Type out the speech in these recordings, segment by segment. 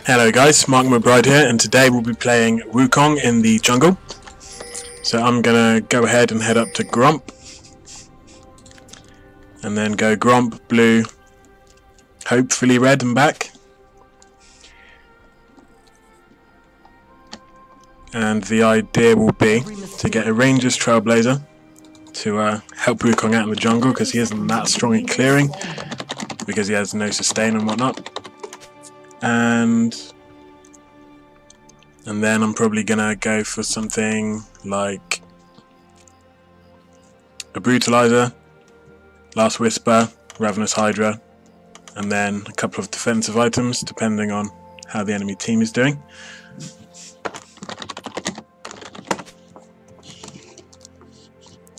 Hello guys, Mark McBride here, and today we'll be playing Wukong in the jungle. So I'm gonna go ahead and head up to Gromp, and then go Gromp, blue, hopefully red and back. And the idea will be to get a Ranger's Trailblazer to help Wukong out in the jungle, because he isn't that strong at clearing, because he has no sustain and whatnot. And then I'm probably gonna go for something like a Brutalizer, Last Whisper, Ravenous Hydra, and then a couple of defensive items depending on how the enemy team is doing.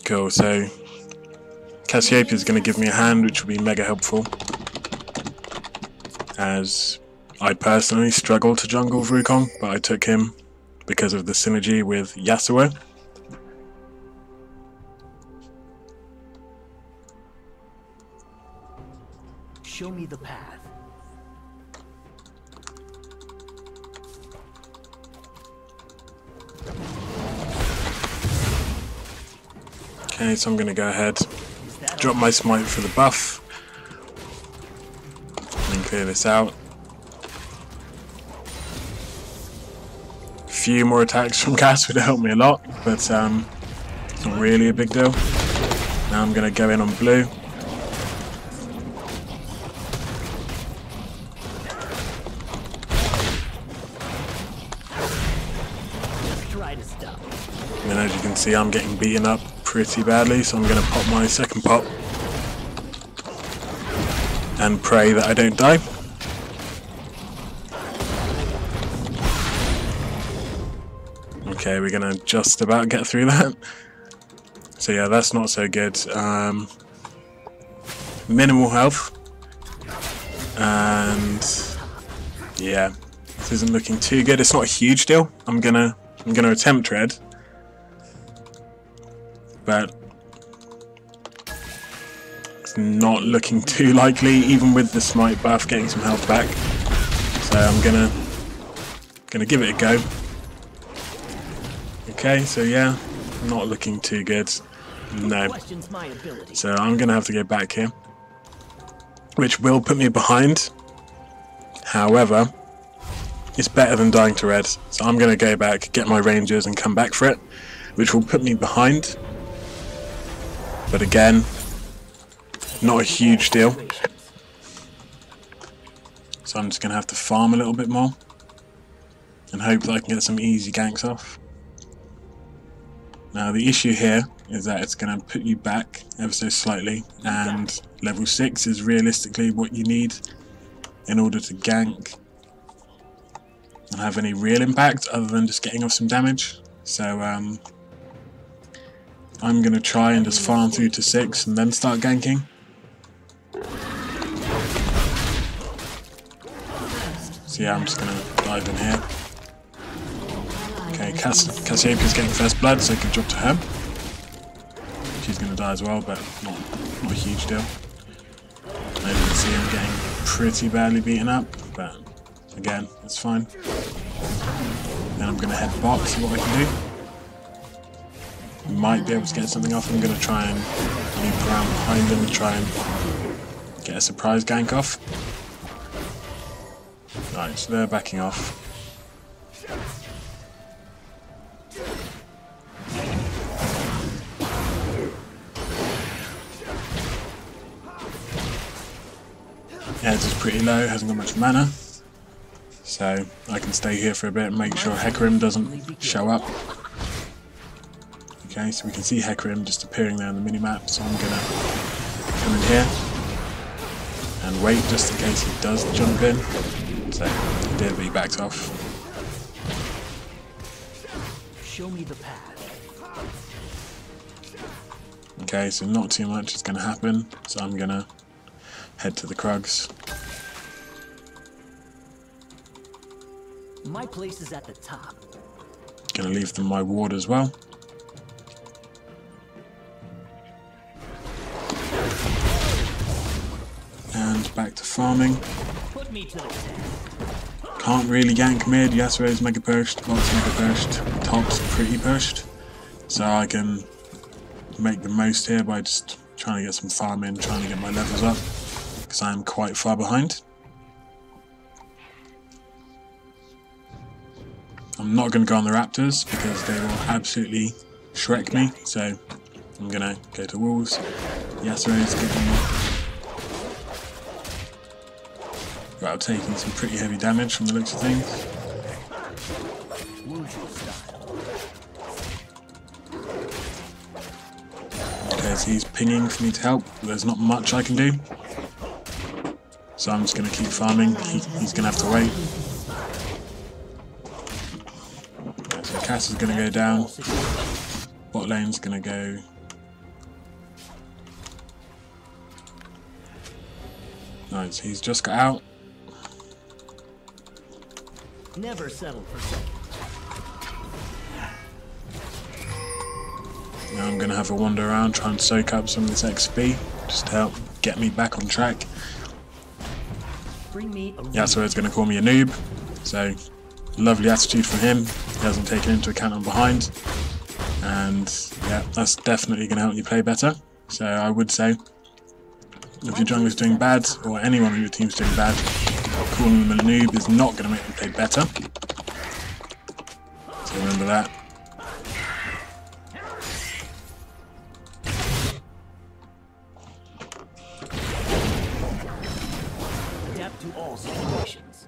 Cool, so Cassiopeia is going to give me a hand, which will be mega helpful, as I personally struggle to jungle Wukong, but I took him because of the synergy with Yasuo. Show me the path. Okay, so I'm going to go ahead, drop my smite for the buff, and clear this out. A few more attacks from Cass would help me a lot, but it's not really a big deal. Now I'm going to go in on blue. And as you can see, I'm getting beaten up pretty badly, so I'm going to pop my second pop and pray that I don't die. Okay, we're going to just about get through that. So yeah, that's not so good. Minimal health, and yeah, this isn't looking too good. It's not a huge deal. I'm gonna attempt red, but it's not looking too likely, even with the smite buff getting some health back. So I'm gonna give it a go. Okay, so yeah, not looking too good. No. So I'm gonna have to go back here, which will put me behind. However, it's better than dying to red. So I'm gonna go back, get my Rangers, and come back for it, which will put me behind. But again, not a huge deal. So I'm just going to have to farm a little bit more and hope that I can get some easy ganks off. Now the issue here is that it's going to put you back ever so slightly, and level 6 is realistically what you need in order to gank and have any real impact other than just getting off some damage. So I'm going to try and just farm through to 6 and then start ganking. So yeah, I'm just going to dive in here. Okay, Cassiopeia is getting first blood, so good job to her. She's going to die as well, but not a huge deal. As you can see, I'm getting pretty badly beaten up, but again, it's fine. Then I'm going to head bot, see what I can do. Might be able to get something off. I'm going to try and loop around behind them and try and get a surprise gank off. Right, so they're backing off. Edge is pretty low, hasn't got much mana, so I can stay here for a bit and make sure Hecarim doesn't show up. Okay, so we can see Hecarim just appearing there on the minimap, so I'm gonna come in here and wait just in case he does jump in. So he did, but he backed off. Show me the path. Okay, so not too much is gonna happen, so I'm gonna head to the Krugs. My place is at the top. Gonna leave them my ward as well. goes back to farming. Put me to the test. Can't really gank mid. Yasuo's mega pushed, bot's mega pushed, top's pretty pushed. So I can make the most here by just trying to get some farm in, trying to get my levels up, because I am quite far behind. I'm not going to go on the Raptors because they will absolutely Shrek me, so I'm going to go to Wolves. Yasuo's getting... Well, taking some pretty heavy damage from the looks of things. Okay, so he's pinging for me to help. There's not much I can do. So I'm just going to keep farming. He's going to have to wait. So Cass is going to go down. Bot lane's going to go... Nice, he's just got out. Never settle for second. Now I'm going to have a wander around, try and soak up some of this XP, just to help get me back on track. Yasuo's going to call me a noob, so lovely attitude from him. He hasn't taken into account I'm behind, and yeah, that's definitely going to help you play better. So I would say, if your jungler's doing bad, or anyone on your team's doing bad, calling them a noob is not going to make them play better. So remember that. Adapt to all situations.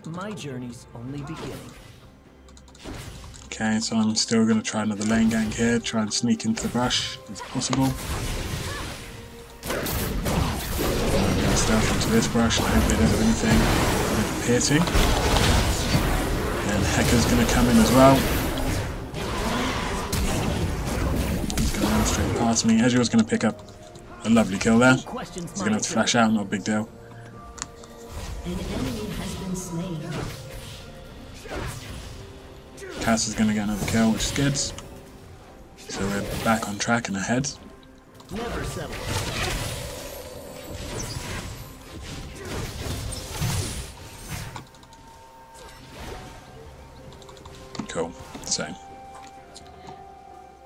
My journey's only beginning. Okay, so I'm still going to try another lane gank here, try and sneak into the brush if possible. I'm going to stealth into this brush, I hope they don't have anything. They don't appear to. And Hecker's going to come in as well. He's going to run straight past me. Ezreal's going to pick up a lovely kill there. He's going to have to flash out, not a big deal. An enemy has been slain. Cass is going to get another kill, which is good. So we're back on track and ahead. Never settle. Cool. So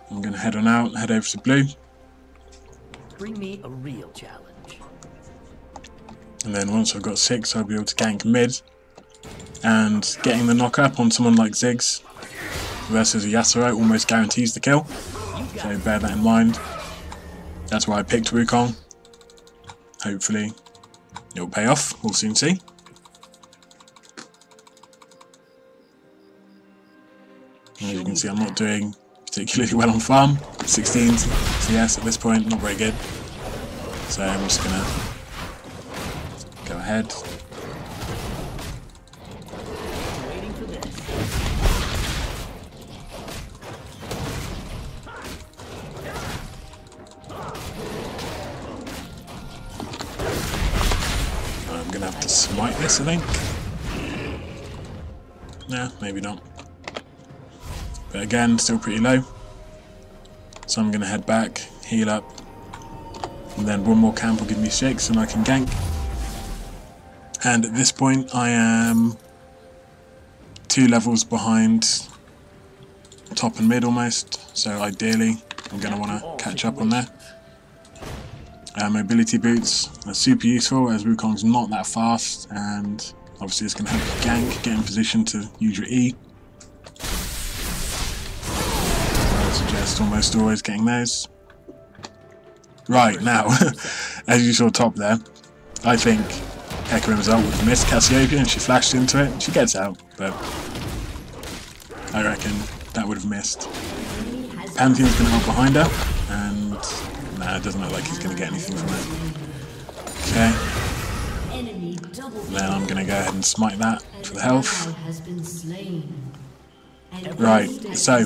I'm going to head on out, head over to blue. Bring me a real challenge. And then once I've got 6, I'll be able to gank mid. And getting the knock up on someone like Ziggs versus a Yasuo almost guarantees the kill. So bear that in mind. That's why I picked Wukong. Hopefully it'll pay off. We'll soon see. As you can see, I'm not doing particularly well on farm. 16 CS at this point, not very good. So I'm just gonna go ahead. Waiting for this. I'm gonna have to smite this, I think. Nah, maybe not. But again, still pretty low. So I'm gonna head back, heal up, and then one more camp will give me 6 and I can gank. And at this point I am 2 levels behind top and mid almost, so ideally I'm going to want to catch up on there. Mobility boots are super useful as Wukong's not that fast, and obviously it's going to help you gank, get in position to use your E. I would suggest almost always getting those. Right, now, as you saw top there, I think Hecarim's ult would have missed Cassiopeia and she flashed into it. She gets out, but I reckon that would have missed. Pantheon's going to ult behind her, and nah, it doesn't look like he's going to get anything from it. Okay. Then I'm going to go ahead and smite that for the health. Right, so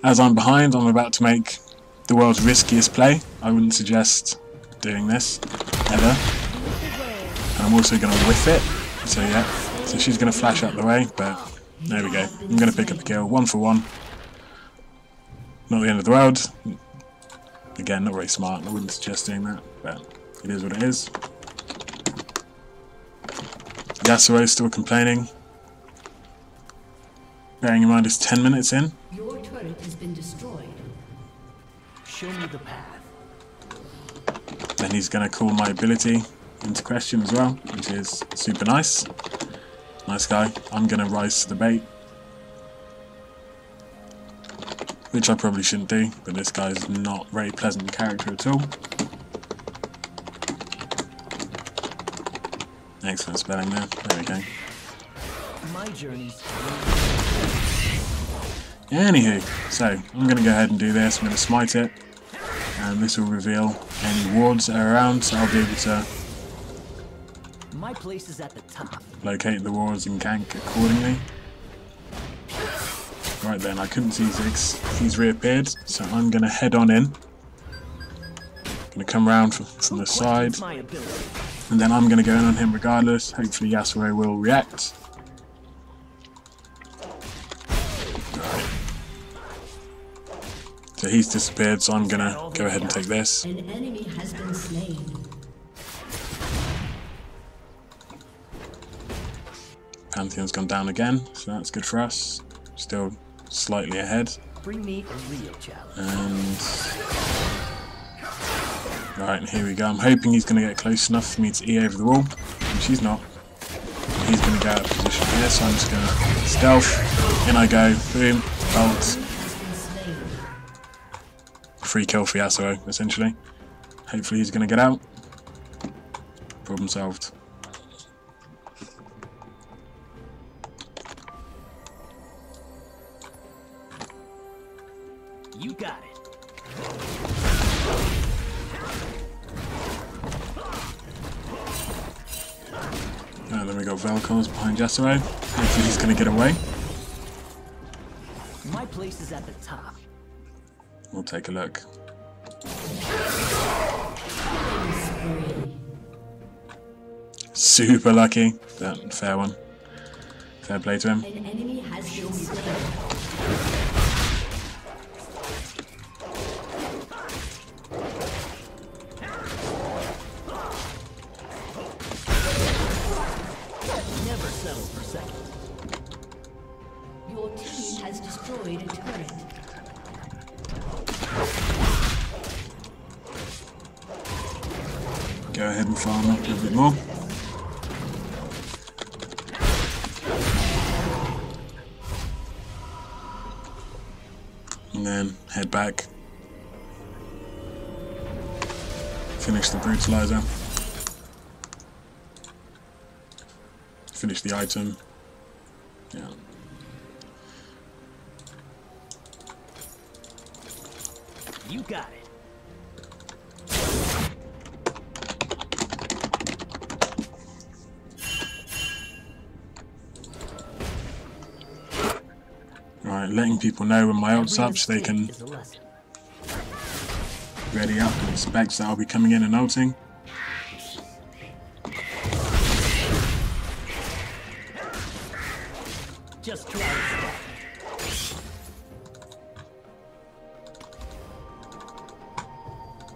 as I'm behind, I'm about to make the world's riskiest play. I wouldn't suggest doing this ever. And I'm also going to whiff it, so yeah, So she's going to flash up the way, but there we go. I'm going to pick up a kill, 1 for 1. Not the end of the world. Again, not very smart. I wouldn't suggest doing that, but it is what it is. Yasuo's still complaining. Bearing in mind it's 10 minutes in. Your turret has been destroyed. Show me the path. Then he's going to call my ability into question as well, which is super nice. Nice guy. I'm going to rise to the bait, which I probably shouldn't do, but this guy's not very pleasant character at all. Excellent spelling there. There we go. My journey's Anywho, so I'm going to go ahead and do this. I'm going to smite it, and this will reveal any wards that are around, so I'll be able to my place is at the top. locate the wards and gank accordingly. Right then, I couldn't see Ziggs. He's reappeared, so I'm going to head on in. Going to come round from the side, My ability. and then I'm going to go in on him regardless. Hopefully Yasuo will react. So he's disappeared, so I'm going to go ahead and take this. An enemy has been slain. Pantheon's gone down again, so that's good for us. Still slightly ahead. Bring me a real challenge. And right, here we go. I'm hoping he's going to get close enough for me to E over the wall, which he's not. He's going to go out of position here, so I'm just going to stealth. In I go, boom, bolt. Free kill for Yasuo, essentially. Hopefully he's going to get out. Problem solved. You got it. Then we got Vel'Koz behind Yasuo. Hopefully he's going to get away. My place is at the top. We'll take a look. Super lucky. But fair one. Fair play to him. An enemy has been slain. Never settle for second. Your team has destroyed a turret. Go ahead and farm up a little bit more. And then head back. Finish the brutalizer. Finish the item. Yeah. You got it. Right, letting people know when my ult's up so they can Is a lesson. ready up and expect that I'll be coming in and ulting. Just try to stop.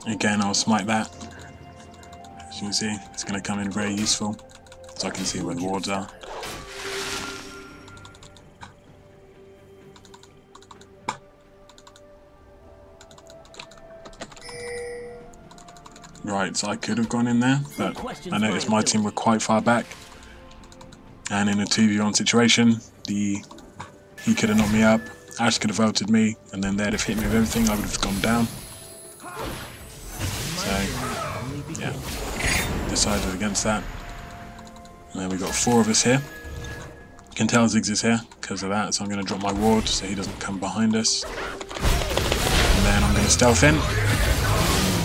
Again, I'll smite that. As you can see, it's going to come in very useful, so I can see where the wards are. Right, so I could have gone in there, but I noticed my team were quite far back. And in a 2v1 situation, he could have knocked me up, Ash could have ulted me, and then they'd have hit me with everything, I would have gone down. So, yeah, decided against that. And then we've got 4 of us here. Can tell Ziggs is here because of that, so I'm going to drop my ward so he doesn't come behind us. And then I'm going to stealth in.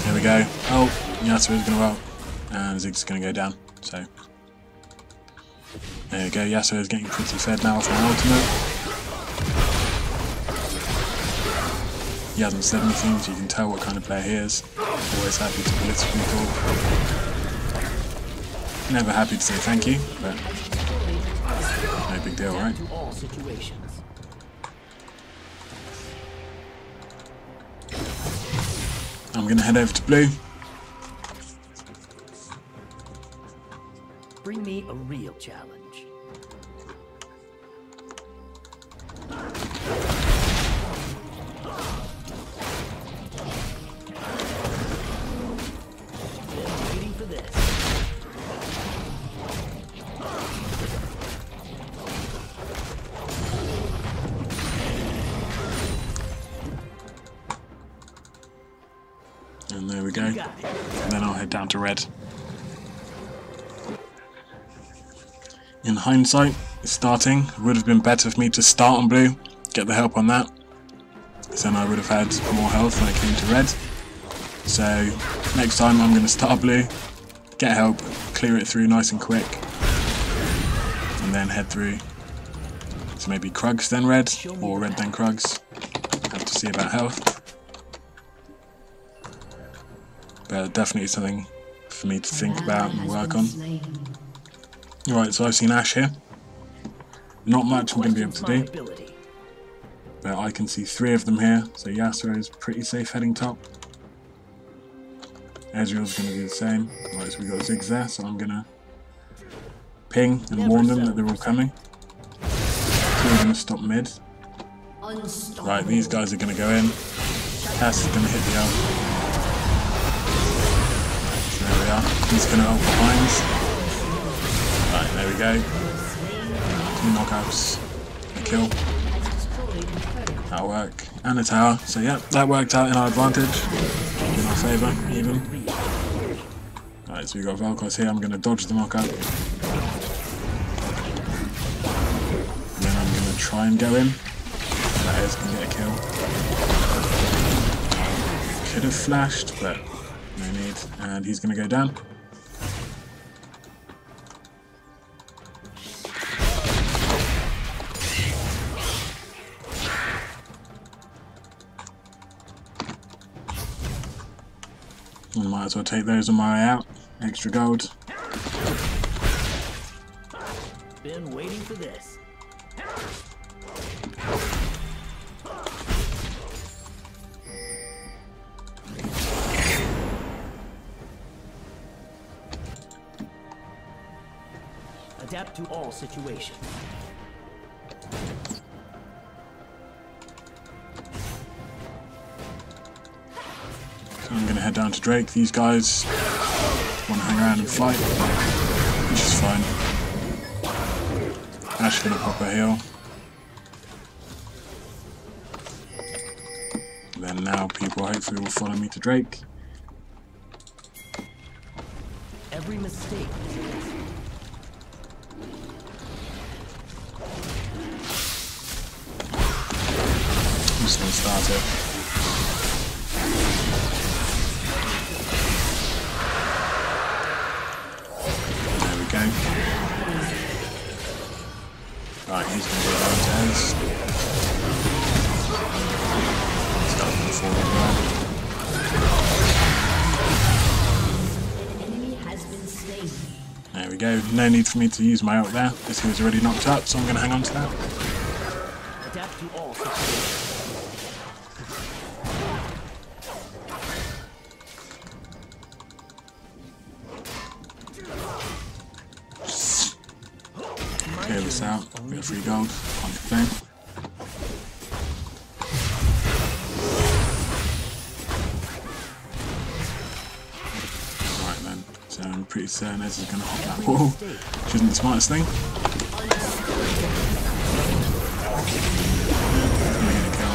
Here we go. Oh, Yasuo's going to ult, and Ziggs is going to go down. So, there we go. Yasuo's getting pretty fed now for an ultimate. He hasn't said anything, so you can tell what kind of player he is. Always happy to politically talk. Never happy to say thank you, but big deal, right? To all situations. I'm going to head over to blue. Bring me a real challenge. Waiting for this. And there we go. And then I'll head down to red. In hindsight, starting would have been better for me to start on blue, get the help on that, because then I would have had more health when it came to red. So next time I'm going to start blue, get help, clear it through nice and quick, and then head through. So maybe Krugs then red, or red then Krugs. Have to see about health. But definitely something for me to think about and work on. Alright, so I've seen Ashe here. Not much I'm going to be able to do. But I can see 3 of them here, so Yasuo is pretty safe heading top. Ezreal's going to do the same. Right, so we've got Ziggs there, so I'm going to ping and warn them that they're all coming. 2 are going to stop mid. Right, these guys are going to go in. Cass is going to hit the ult. So there we are. He's going to ult behind. Right, there we go. 2 knockouts. A kill. That'll work. And a tower. So yeah, that worked out in our advantage. In our favour, even. Right, so we've got Vel'Koz here. I'm going to dodge the knockout. And then I'm going to try and go in. That is going to get a kill. Could have flashed, but no need. And he's going to go down. I might as well take those on my way out. Extra gold. Been waiting for this. Adapt to all situations. I'm going to head down to Drake. These guys want to hang around and fight, which is fine. Ashe going to pop a heal. Then now people hopefully will follow me to Drake. Every mistake. I'm just going to start it. Right, he's going to get out to Ez. Start from the forward well. There we go. No need for me to use my ult there, because he was already knocked up, so I'm going to hang on to that. Adapt to all situations. Clear this out, bit of free gold, can't complain. Right then, so I'm pretty certain Ez is going to hop that wall, which isn't the smartest thing. He's going to get a kill.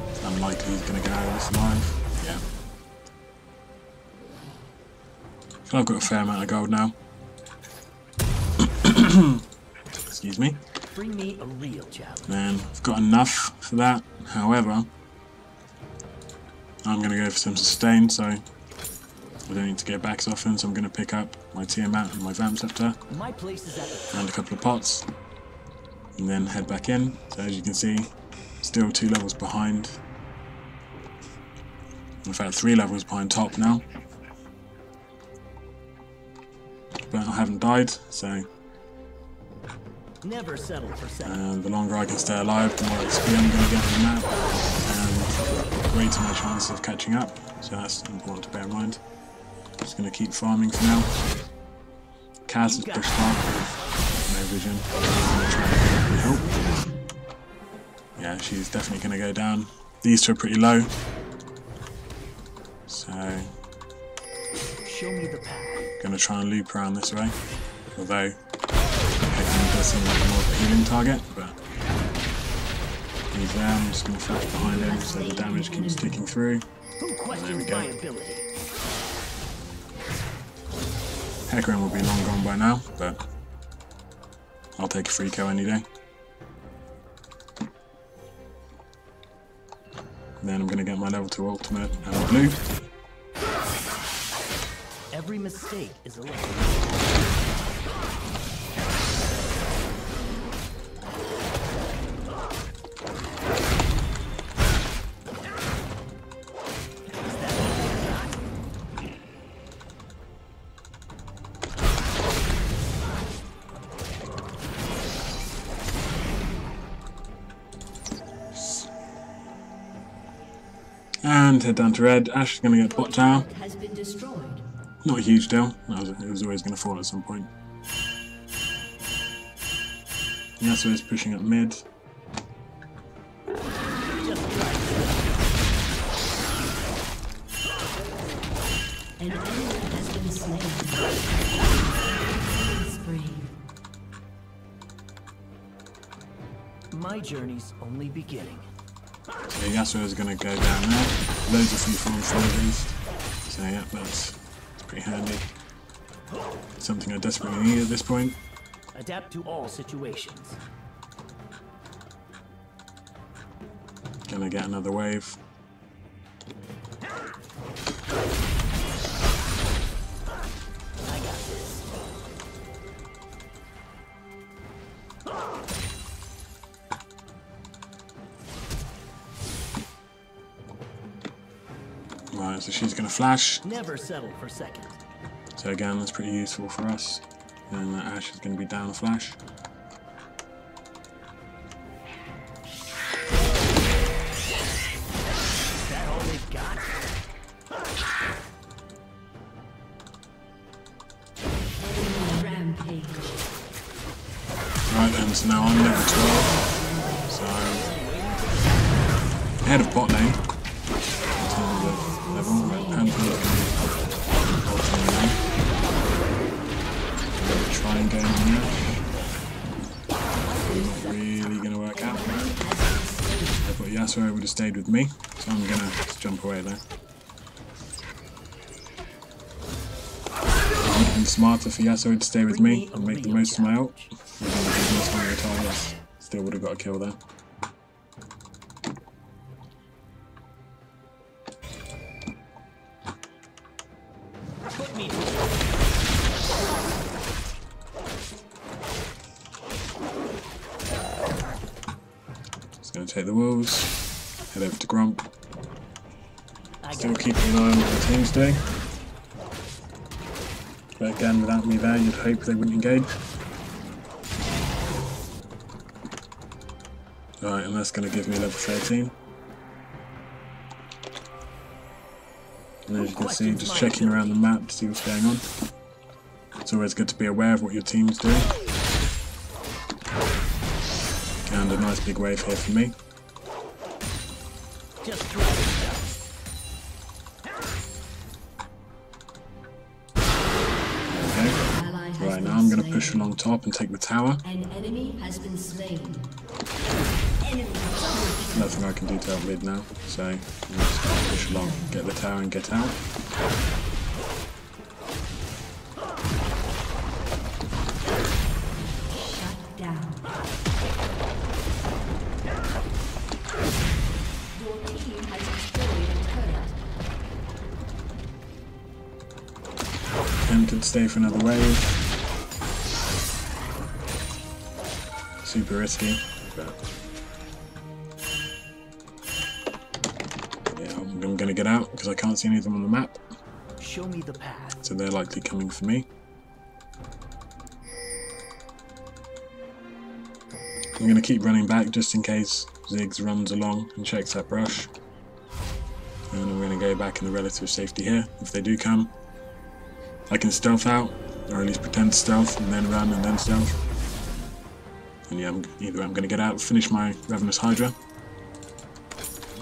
It's unlikely he's going to get out of this alive. Yeah. So I've got a fair amount of gold now. Excuse me. Bring me a real challenge. And I've got enough for that. However, I'm going to go for some sustain, so I don't need to get back so often. So I'm going to pick up my Tiamat and my Vamp Scepter My place is at the and a couple of pots, and then head back in. So as you can see, still 2 levels behind. In fact, 3 levels behind top now. But I haven't died, so Never settle for second. And the longer I can stay alive, the more XP I'm going to get on the map, and greater my chances of catching up. So that's important to bear in mind. Just going to keep farming for now. Kaz is pushed up with no vision. I'm going to try and help. Yeah, she's definitely going to go down. These two are pretty low. So, show me the path. Going to try and loop around this way. Although, Hector does seem like more of a healing target, but he's there. I'm just going to flash behind him so the damage keeps ticking through. And there we go. Hecarim will be long gone by now, but I'll take a free kill any day. Then I'm going to get my level 2 ultimate and blue. Every mistake is a lesson. And head down to red. Ash is going to get bot tower. Has been destroyed. Not a huge deal. It was always going to fall at some point. Yasuo is pushing up mid. An enemy has been slain. My journey's only beginning. So Yasuo is going to go down there. Loads of free farms there at least. So yeah, that's pretty handy. Something I desperately need at this point. Adapt to all situations. Gonna get another wave. I got this. Right, so she's gonna flash. Never settle for second. So again, that's pretty useful for us. And that Ash is gonna be down a flash. Is that all they've got? Rampage. Right then, so now I'm level 12. So ahead of bot lane. In terms of level, but Panther is going to ultimate now. Try and go in here. Not really going to work out. I thought Yasuo would have stayed with me, so I'm going to jump away there. It would have been smarter for Yasuo to stay with me and make the most of my ult. Even if he missed my retires, still would have got a kill there. Put me. Just going to take the wolves, head over to Grump. Still keeping an eye on what the team's doing. But again, without me there, you'd hope they wouldn't engage. Right, and that's going to give me level 13. And as you can see, just checking around the map to see what's going on. It's always good to be aware of what your team's doing. And a nice big wave here for me. Just try it. Okay. Right, now I'm going to push along top and take the tower. An enemy has been slain. Nothing I can do to help mid now, so I'm just going to push along, get the tower and get out. Shut down. Your team has destroyed a turret. Tempted to stay for another wave. Super risky, but yeah, I'm going to get out because I can't see any of them on the map. Show me the path. So they're likely coming for me. I'm going to keep running back just in case Ziggs runs along and checks that brush. And I'm going to go back in the relative safety here. If they do come, I can stealth out, or at least pretend stealth, and then run and then stealth. And yeah, either I'm going to get out, finish my Ravenous Hydra,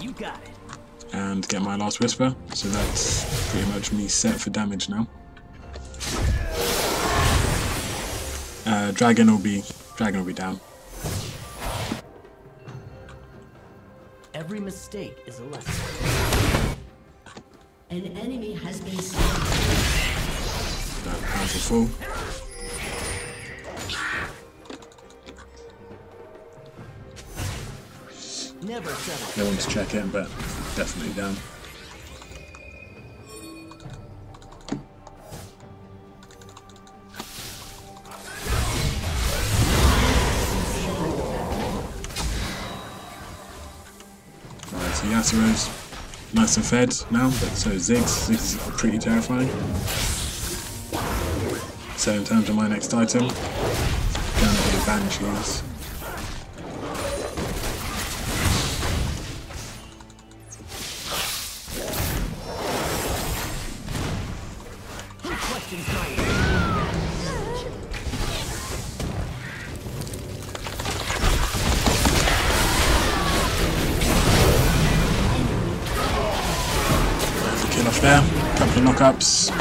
You got it. and get my last Whisper. So that's pretty much me set for damage now. Dragon will be down. Every mistake is a lesson. An enemy has been slain. Powerful fall. Never settle. No one to check it, but definitely down. Right, so Yasuo's nice and fed now, but so is Ziggs. Ziggs is pretty terrifying. So in terms of my next item, gonna be Banshees. Kill off there, couple of knockups.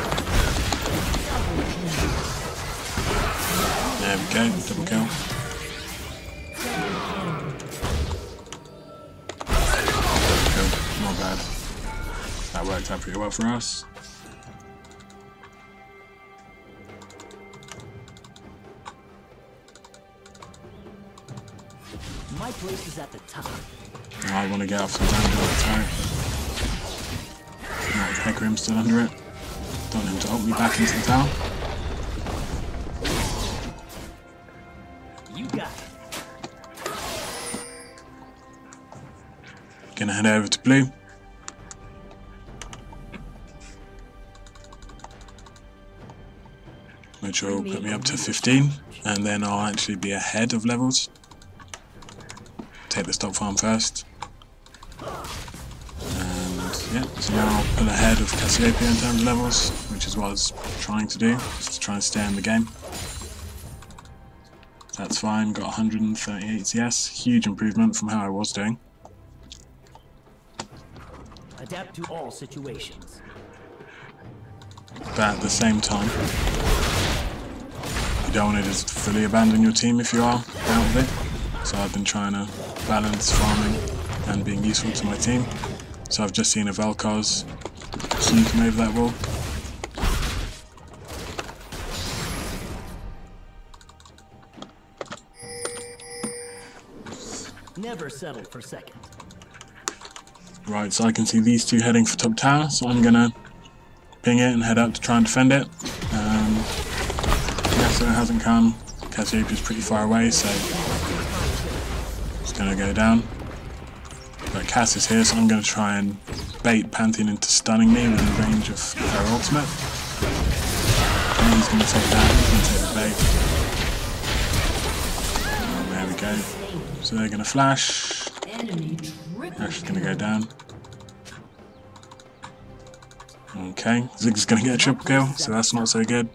There we go, double kill. Cool, not bad. That worked out pretty well for us. My place is at the top. I want to get off the ground all the time. Not with Hecarim still under it. Don't want him to ult me back into the tower. You got it. Gonna head over to blue. Which will put me up to 15, and then I'll actually be ahead of levels. Take the stock farm first. And yeah, so now I'll pull ahead of Cassiopeia in terms of levels, which is what I was trying to do, just to try and stay in the game. That's fine, got 138 CS, huge improvement from how I was doing. Adapt to all situations. But at the same time, you don't want to just fully abandon your team if you are out of it. So I've been trying to balance farming and being useful to my team. So I've just seen a Vel'Koz sneak him over that wall. Never settle for second. Right, so I can see these two heading for top tower, so I'm gonna ping it and head up to try and defend it. Yasuo hasn't come, Cassiopeia's pretty far away, so it's gonna go down. But Cass is here, so I'm gonna try and bait Pantheon into stunning me within range of her ultimate. And he's gonna take that, he's gonna take the bait. And there we go. So they're gonna flash. Ashe's gonna go down. Okay, Ziggs is gonna get a triple kill, so that's not so good.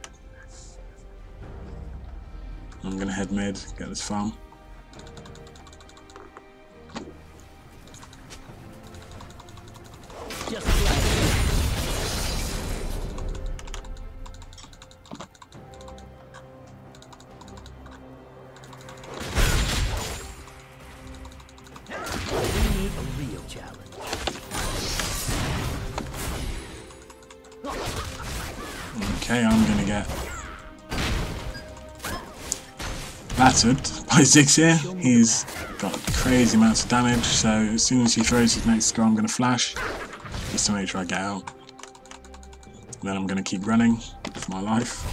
I'm gonna head mid, get this farm. Just like Okay, I'm gonna get battered by Ziggs here. He's got crazy amounts of damage, so as soon as he throws his next skill I'm gonna flash, just to make sure I get out. Then I'm gonna keep running for my life.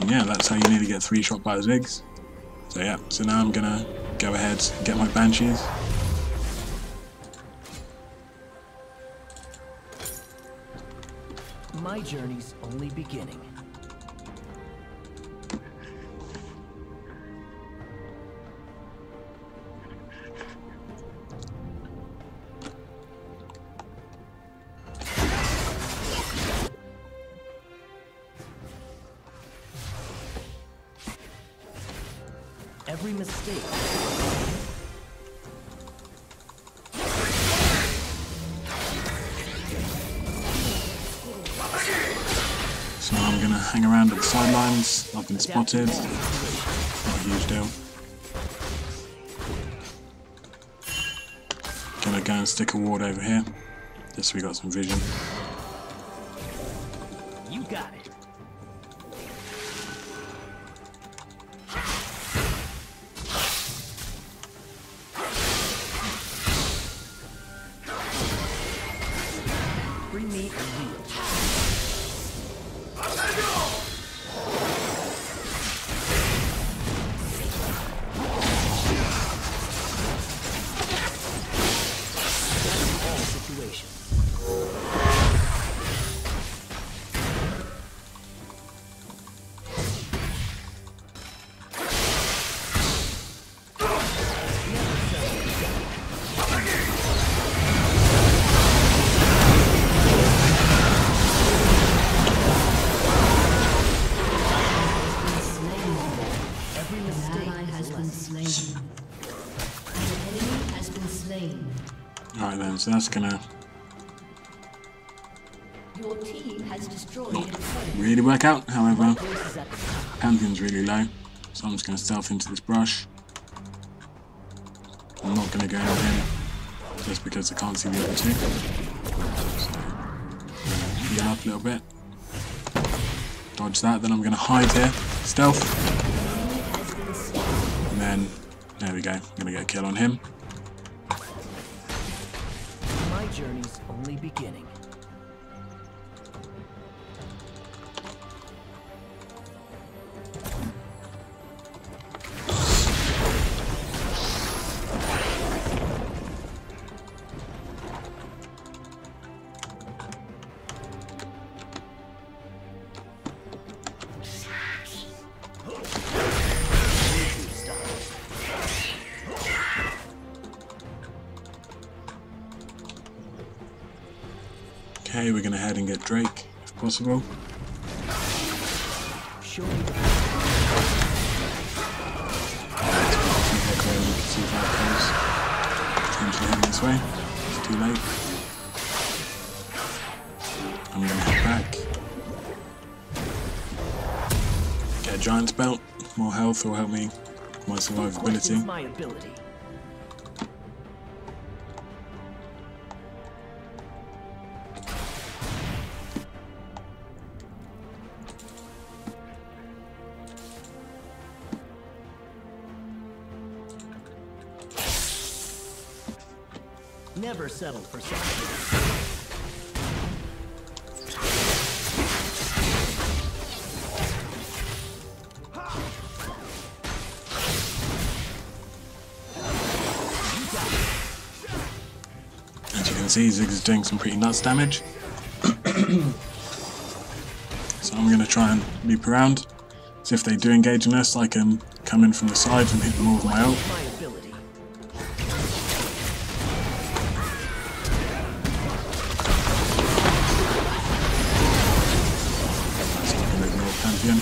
And yeah, that's how you nearly get 3-shot by Ziggs. So yeah, so now I'm gonna go ahead and get my Banshees. my journey's only beginning. Every mistake. So I'm going to hang around at the sidelines. I've been spotted. Not a huge deal. Gonna go and stick a ward over here. Just so we got some vision. You got it. Bring me a wheel. Alright then, so that's gonna Your team has destroyed a turret. really work out. However, Pantheon's really low, so I'm just gonna stealth into this brush. I'm not gonna go out in just because I can't see the other two. So, heal up a little bit. Dodge that, then I'm gonna hide here. Stealth. And then, there we go. I'm gonna get a kill on him. My journey's only beginning. Okay, we're gonna head and get Drake, if possible. Show me the We can see if that goes. Potentially heading this way. It's too late. I'm gonna head back. Get a Giant's Belt. More health will help me with my survivability. my ability. Never settle for second. As you can see, Ziggs is doing some pretty nuts damage. So I'm going to try and loop around. So if they do engage in us, I can come in from the sides and hit them all with my ult. My ability. So I can ignore Pantheon.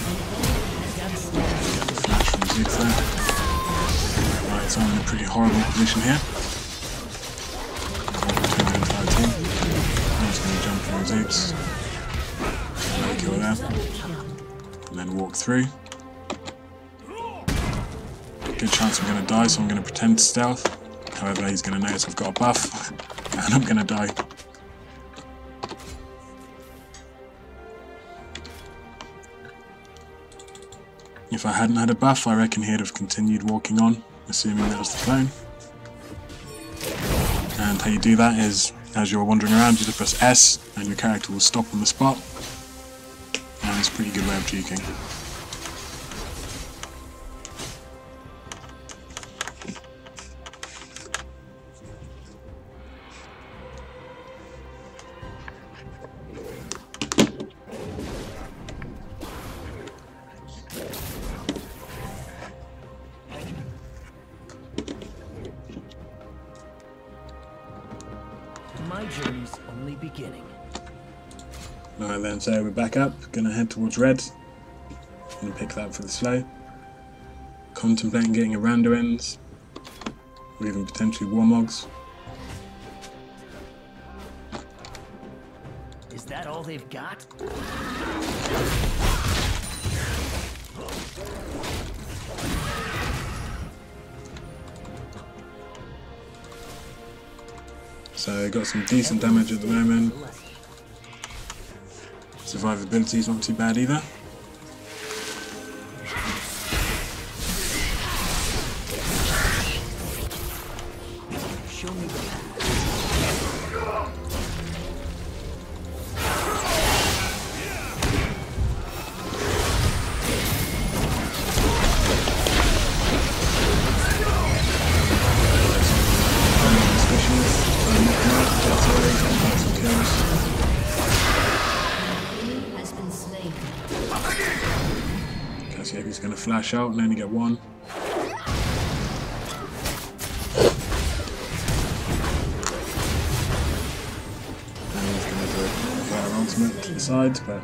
Get the flash from Ziggs there. Right, so I'm in a pretty horrible position here. Between the entire team. I'm just going to jump on Ziggs. Another kill there. And then walk through. Good chance I'm going to die, so I'm going to pretend to stealth. However, he's going to notice I've got a buff, and I'm going to die. If I hadn't had a buff, I reckon he'd have continued walking on, assuming that was the clone. And how you do that is, as you're wandering around, you just press S, and your character will stop on the spot. And it's a pretty good way of juking. My journey's only beginning. Alright then, so we're back up, gonna head towards red. Gonna pick that for the slow. contemplating getting a Randuin's, or even potentially Warmogs. Is that all they've got? So got some decent damage at the moment. Survivability is not too bad either. Show me the path. See if he's going to flash out and only get one. And he's going to do a better ultimate to the sides, but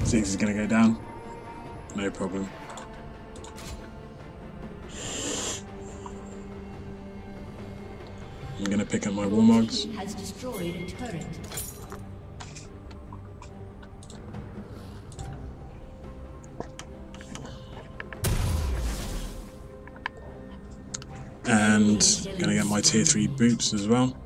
see if he's going to go down. No problem. I'm going to pick up my Warmogs. Has destroyed a turret. And going to get my tier 3 boots as well.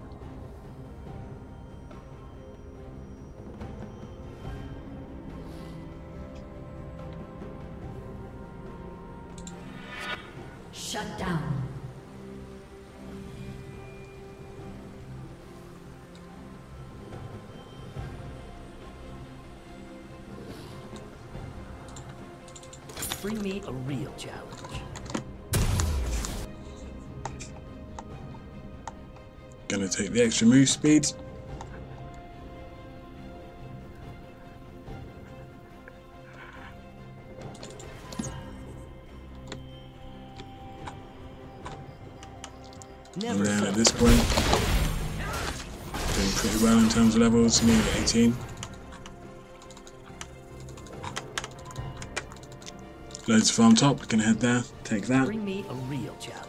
Shut down. Bring me a real challenge. Gonna take the extra move speed. And then at this point, doing pretty well in terms of levels, nearly 18. Loads of farm top, gonna head there, take that. Bring me a real challenge.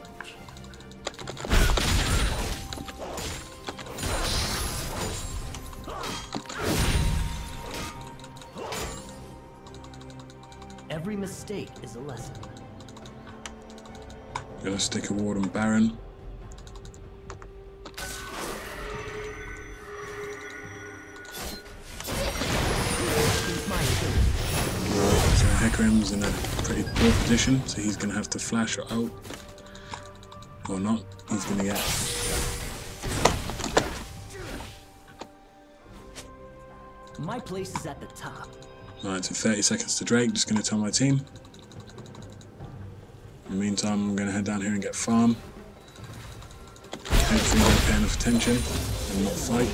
Every mistake is a lesson. Gonna stick a ward on Baron. So Hecarim's in a pretty poor position, so he's gonna have to flash or ult. Or not, he's gonna get... My place is at the top. Alright, so 30 seconds to Drake, just gonna tell my team. In the meantime, I'm gonna head down here and get farm. Hopefully don't pay enough attention and not fight.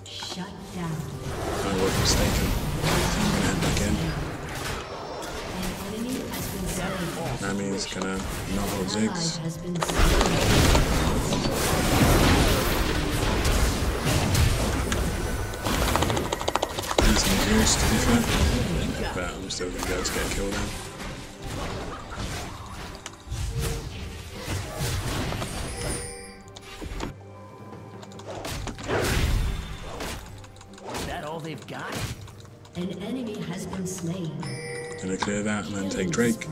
Shut down. I was mistaken. So I'm gonna head back in. An enemy has been slain. Nami's gonna not hold Ziggs. Has been slain. Boost, to be fair, but I'm still going to be able to get killed then. Is that all they've got? An enemy has been slain. Gonna clear that and then take Drake.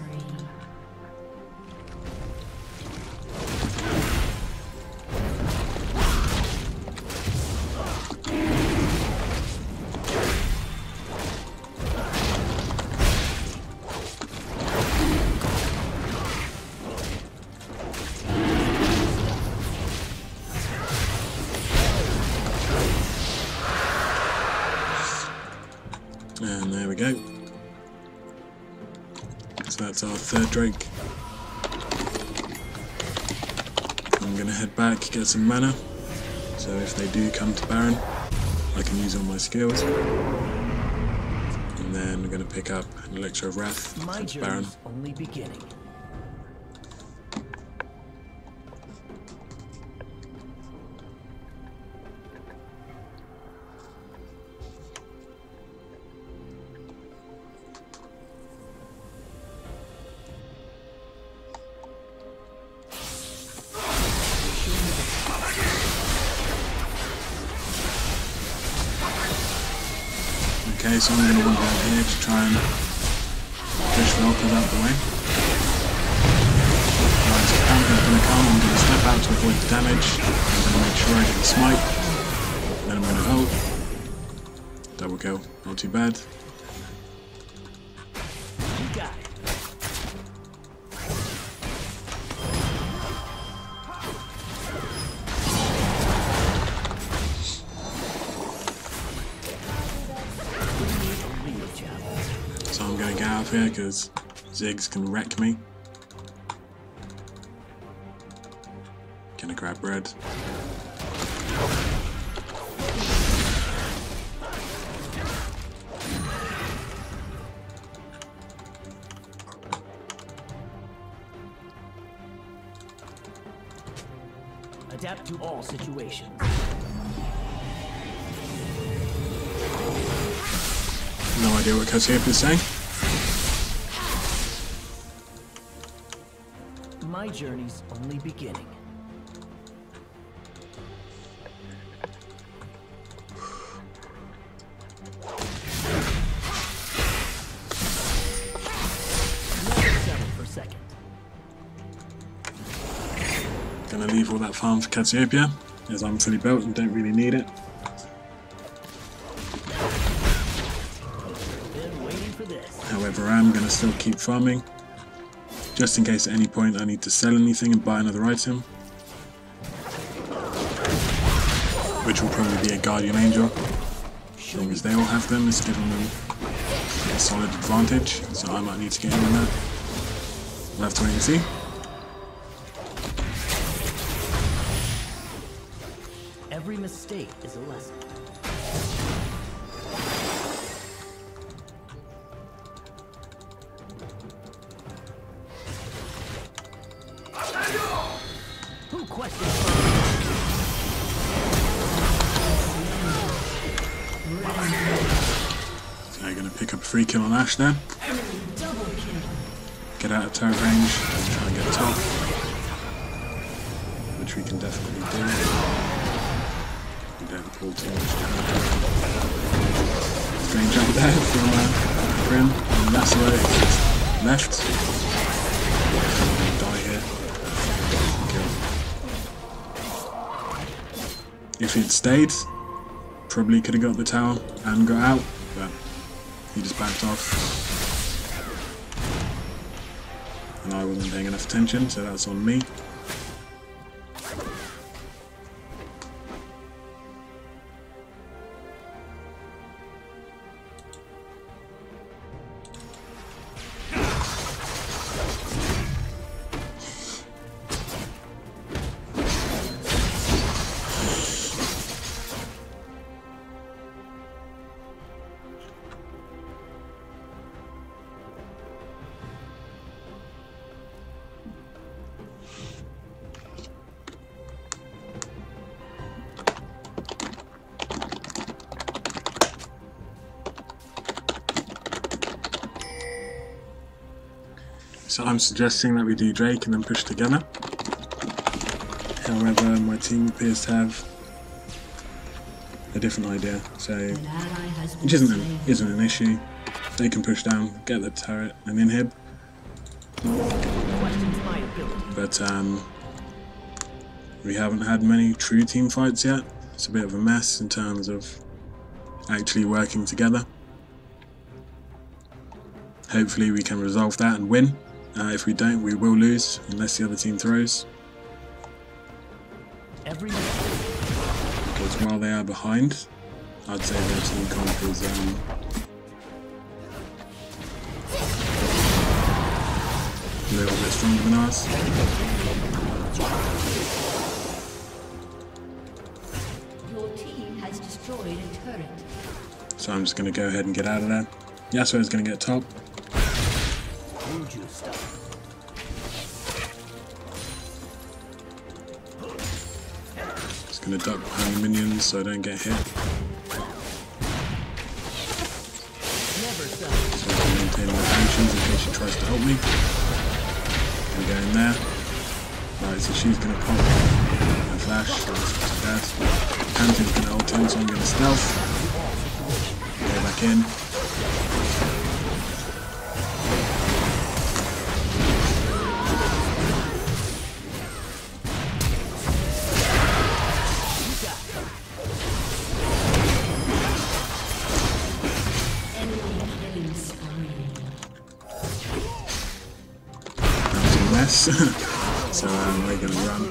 And there we go. So that's our third Drake. I'm going to head back, get some mana. So if they do come to Baron, I can use all my skills. And then we're going to pick up an Elixir of Wrath My to Baron. journey's only beginning. Okay, so I'm going to want out here to try and push the Valkyries out the way. Right, so Panther's going to come, I'm going to step out to avoid the damage. I'm going to make sure I get the smite. Then I'm going to ult. Double kill, not too bad. You got it. So I'm going to get out of here because Ziggs can wreck me. Gonna grab red. Adapt to all situations. No idea what Cassiopeia is saying. My journey's only beginning. Never settle for second. Gonna leave all that farm for Cassiopeia, as I'm fully built and don't really need it. Been waiting for this. However, I am gonna still keep farming, just in case at any point I need to sell anything and buy another item. Which will probably be a Guardian Angel. As long as they all have them, it's giving them a solid advantage, so I might need to get in on that. We'll have to wait and see. Every mistake is a lesson. Who questions So you're going to pick up a free kill on Ashe there. Get out of turret range and try and get top. Which we can definitely do. We don't pull too much damage. Strange jump there from Grim and Lasso left. Die here. Kill. If he'd stayed, probably could have got the tower and got out, but he just backed off. And I wasn't paying enough attention, so that's on me. So I'm suggesting that we do Drake and then push together. However, my team appears to have a different idea, so which isn't an issue. They can push down, get the turret and inhib. But we haven't had many true team fights yet. It's a bit of a mess in terms of actually working together. Hopefully we can resolve that and win. If we don't, we will lose unless the other team throws. Because while they are behind, I'd say their team comp is a little bit stronger than ours. Your team has destroyed a turret. So I'm just going to go ahead and get out of there. Yasuo's going to get top. Just going to duck behind the minions so I don't get hit. So I can maintain my Banshees in case she tries to help me. Gonna go in there. Right, so she's going to pop and flash, so that's bad. Pantheon's going to ult in, so I'm going to stealth. Go back back in. So we're going to run. I'm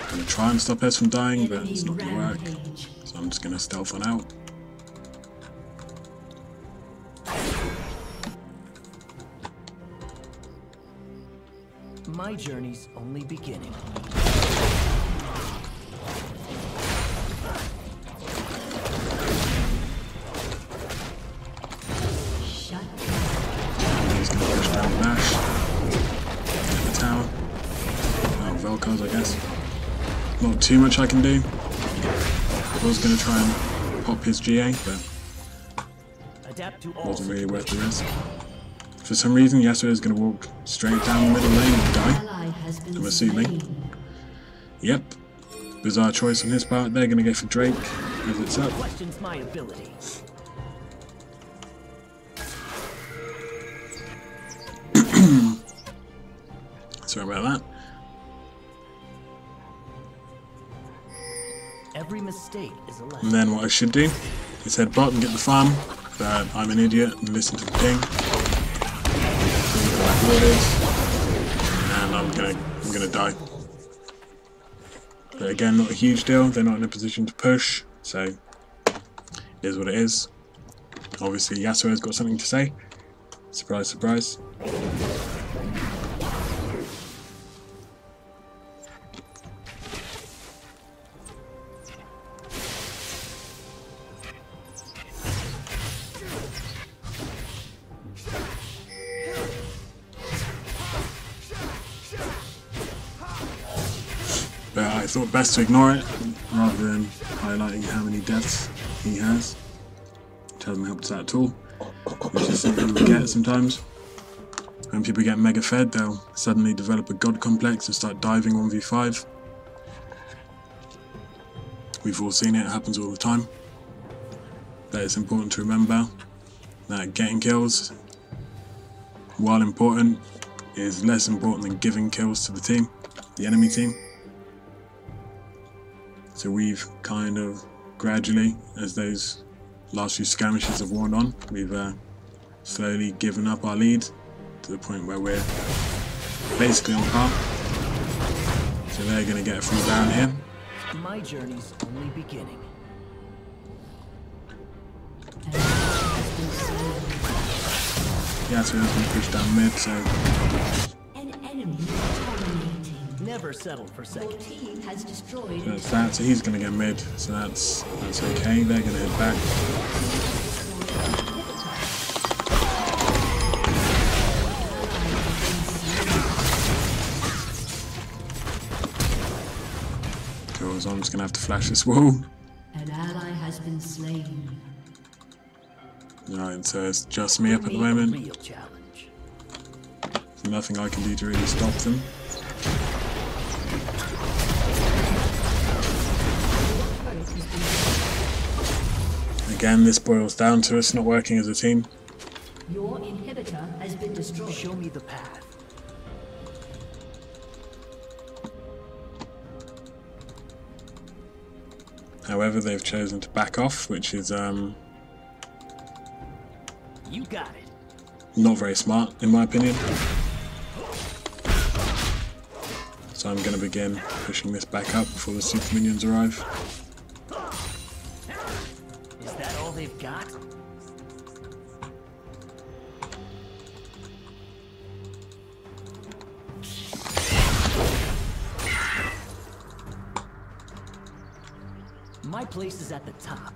going to try and stop us from dying, but it's not going to work. So I'm just going to stealth on out. My journey's only beginning. He's going to push down the Bash. I guess. Not too much I can do. I was going to try and pop his GA, but wasn't really worth the risk. For some reason, Yasuo is going to walk straight down the middle lane and die. I'm assuming. Yep. Bizarre choice on his part. They're going to go for Drake as it's up. Questions my ability. Sorry about that. Every mistake is a lesson. And then what I should do is head bot and get the farm, but I'm an idiot and listen to the ping. And I'm gonna die. But again, not a huge deal. They're not in a position to push, so it is what it is. Obviously, Yasuo's got something to say. Surprise, surprise. But I thought best to ignore it, rather than highlighting how many deaths he has. Which hasn't helped us out at all, which is something we get sometimes. When people get mega fed, they'll suddenly develop a god complex and start diving 1v5. We've all seen it, it happens all the time. But it's important to remember that getting kills, while important, is less important than giving kills to the team, the enemy team. So we've kind of gradually, as those last few skirmishes have worn on, we've slowly given up our lead to the point where we're basically on par. So they're going to get a free down here. My journey's only beginning. Yeah, so we're going to push down mid, so An enemy dominating. Never settle for second. Your team has destroyed. that's that. So he's going to get mid, so that's okay. They're going to head back. Cool, so I'm just going to have to flash this wall. An ally has been slain. Right, so it's just me up at the moment. Real challenge. There's nothing I can do to really stop them. Again, this boils down to us not working as a team. Your inhibitor has been destroyed. Show me the path. However, they've chosen to back off, which is You got it. not very smart, in my opinion. So I'm going to begin pushing this back up before the super minions arrive. Is that all they've got? My place is at the top.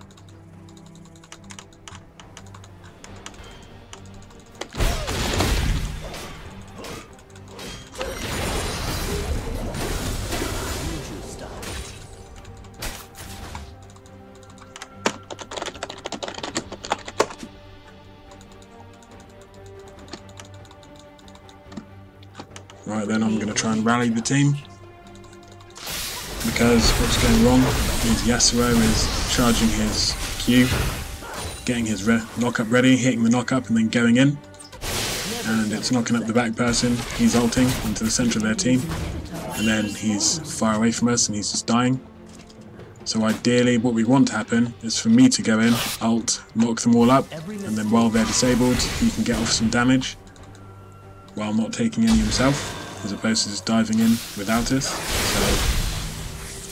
Right then, I'm going to try and rally the team, because what's going wrong is Yasuo is charging his Q getting his knock-up ready, hitting the knock-up and then going in. And it's knocking up the back person, he's ulting into the centre of their team. And then he's far away from us and he's just dying. So ideally what we want to happen is for me to go in, ult, knock them all up, and then while they're disabled he can get off some damage while not taking any himself, as opposed to just diving in without us. So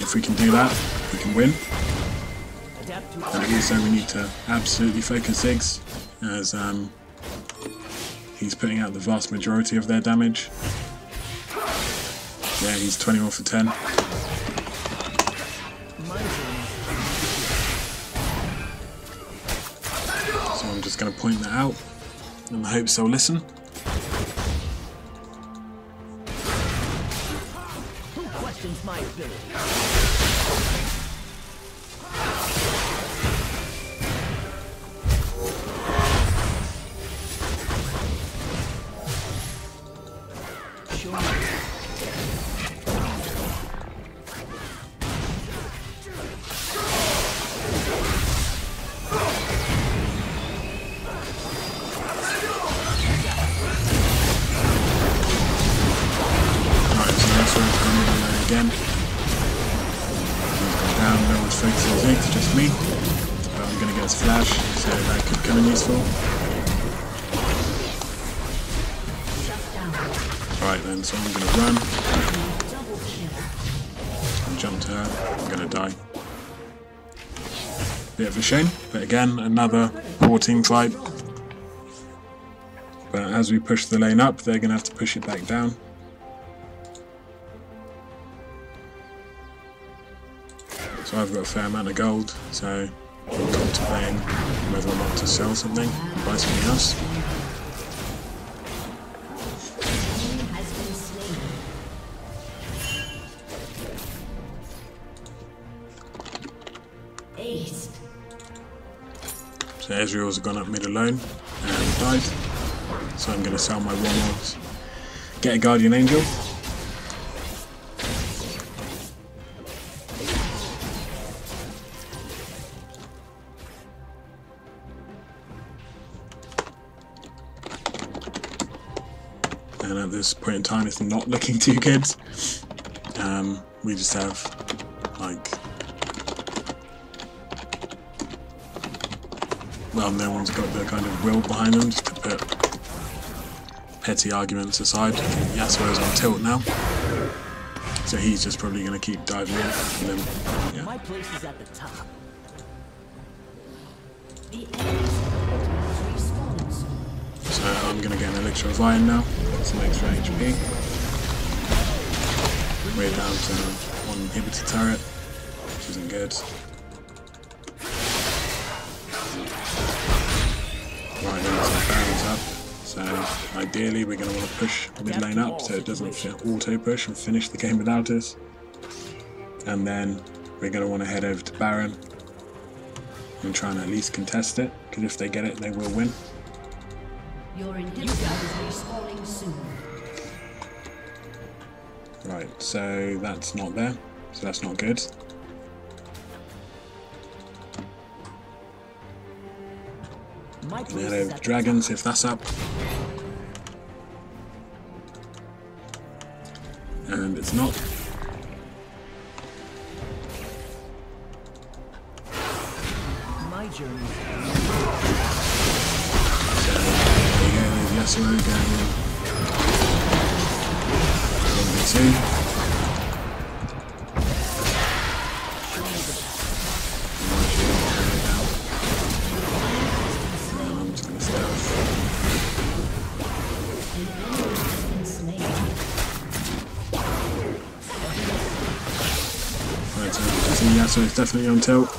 if we can do that, we can win. And also we need to absolutely focus Ziggs, as he's putting out the vast majority of their damage. Yeah, he's 21 for 10. So I'm just going to point that out in the hopes they'll listen. Who questions my ability? Again. He's gone down, no one's focusing on Ziggs, just me. But I'm going to get his flash, so that could come in useful. Alright then, so I'm going to run. And jump to her, I'm going to die. Bit of a shame, but again, another poor team fight. But as we push the lane up, they're going to have to push it back down. So I've got a fair amount of gold, so I'm contemplating whether or not to sell something, buy something else. So Ezreal's gone up mid alone and died. So I'm going to sell my Warmogs, get a Guardian Angel. And at this point in time it's not looking too good. We just have like, well, no one's got the kind of will behind them, just to put petty arguments aside. I think Yasuo's on tilt now, so he's just probably going to keep diving in. And then, yeah. My place is at the top. So I'm going to get an Elixir of Iron now, some extra HP. We're down to one inhibitor turret, which isn't good. Right, then some barrels up. So ideally we're going to want to push mid lane up so it doesn't auto push and finish the game without us. And then we're going to want to head over to Baron and try and at least contest it, because if they get it they will win. Your inhibitor is respawning soon. Right, so that's not there, so that's not good. Gonna head over to Dragon, see if that's up. And it's not. My journey. So there you go, there's Yasuo going in. 1v2. I'm just going to stealth. Right, so you can see Yasuo is definitely on tilt.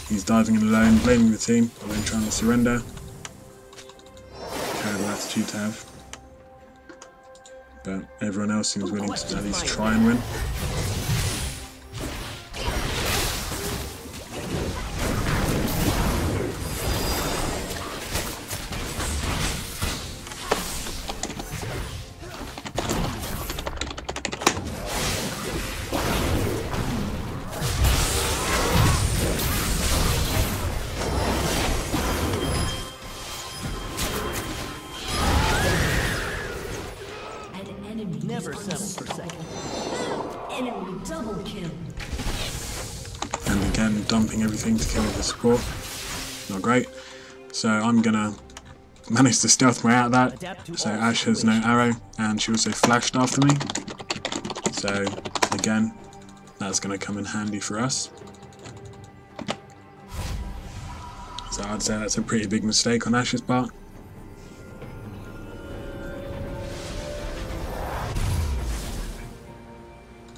He's diving in alone, blaming the team, and then trying to surrender. Terrible attitude to have. But everyone else seems willing to at least try and win. Never settle for second. Enemy double kill. And again, dumping everything to kill the support. Not great. So I'm gonna manage to stealth my way out of that. So Ashe has no arrow, and she also flashed after me. So again, that's gonna come in handy for us. So I'd say that's a pretty big mistake on Ashe's part.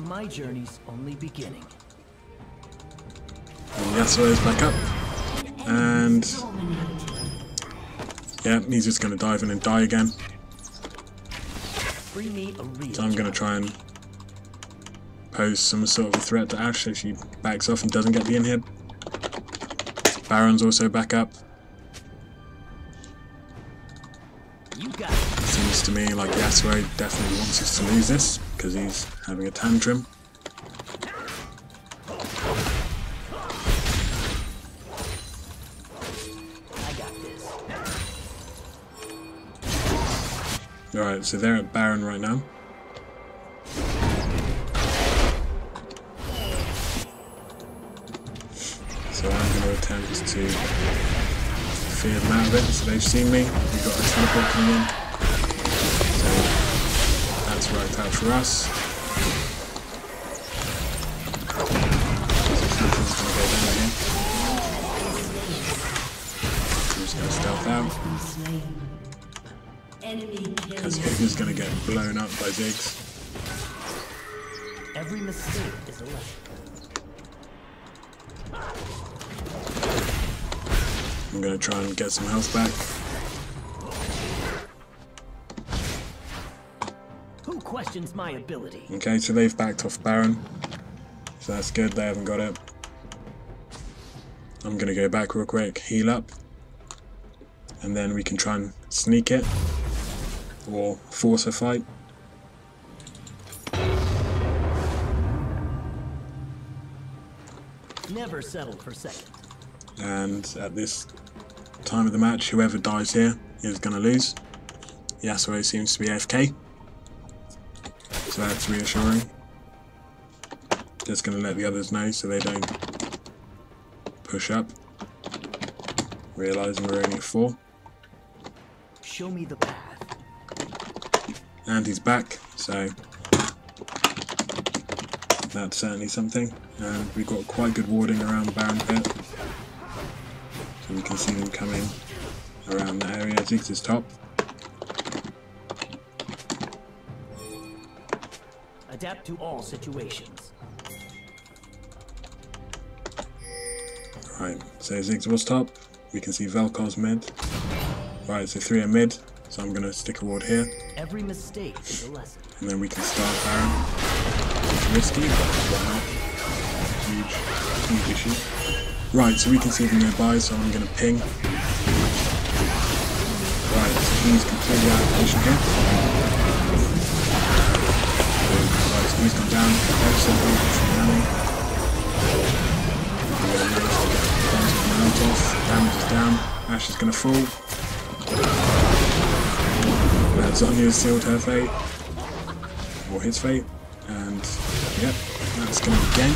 My journey's only beginning. And Yasuo's back up. And yeah, he's just going to dive in and die again. Bring me a real So I'm going to try and pose some sort of a threat to Ashe so she backs off and doesn't get the inhib. Baron's also back up. You got it. Seems to me like Yasuo definitely wants us to lose this because he's having a tantrum. I got this. Alright, so they're at Baron right now. So I'm going to attempt to fear them out of it. So they've seen me. We've got a teleport coming in. So that's worked out for us. So Wukong's going to go down here. I'm just going to stealth out. Enemy Because kill. Hydra's going to get blown up by Ziggs. Every mistake is a lesson. I'm going to try and get some health back. Who questions my ability? Okay, so they've backed off Baron. So that's good, they haven't got it. I'm going to go back real quick, heal up. And then we can try and sneak it. Or force a fight. Never settle for second. And at this time of the match, whoever dies here is going to lose. Yasuo seems to be AFK. So that's reassuring. Just going to let the others know so they don't push up. Realising we're only 4. Show me the path. And he's back, so that's certainly something. And we've got quite good warding around Baron Pit. So we can see them coming around that area. Ziggs is top. Adapt to all situations. Right, so Ziggs was top. We can see Vel'Koz's mid. Right, so 3 are mid. So I'm going to stick a ward here. Every mistake is a lesson. And then we can start Baron. It's risky, but why not? Huge issue. Right, so we can see them nearby, so I'm going to ping. Right, so he's completely out of position here. Right, so he's gone down. Ever so good from Nami. We're going to manage to get the damage is down. Ashe is going to fall. Zonya sealed her fate. Or his fate. And yep, that's going to be game.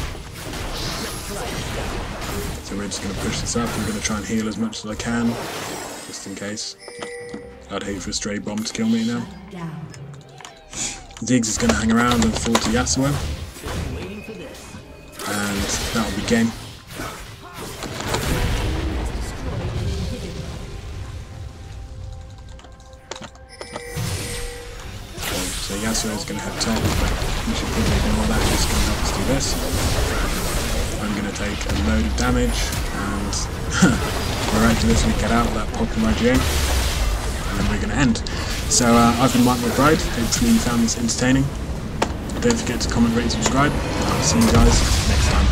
So we're just going to push this up. I'm going to try and heal as much as I can, just in case. I'd hate for a stray bomb to kill me now. Ziggs is going to hang around and fall to Yasuo. And that'll be game. So Yasuo is going to head top, but we should probably ignore that. He's going to help us do this. I'm going to take a load of damage, and miraculously get out of that pop in my GA, and then we're going to end. So I've been Mike McBride. Hopefully you found this entertaining. Don't forget to comment, rate, subscribe, and I'll see you guys next time.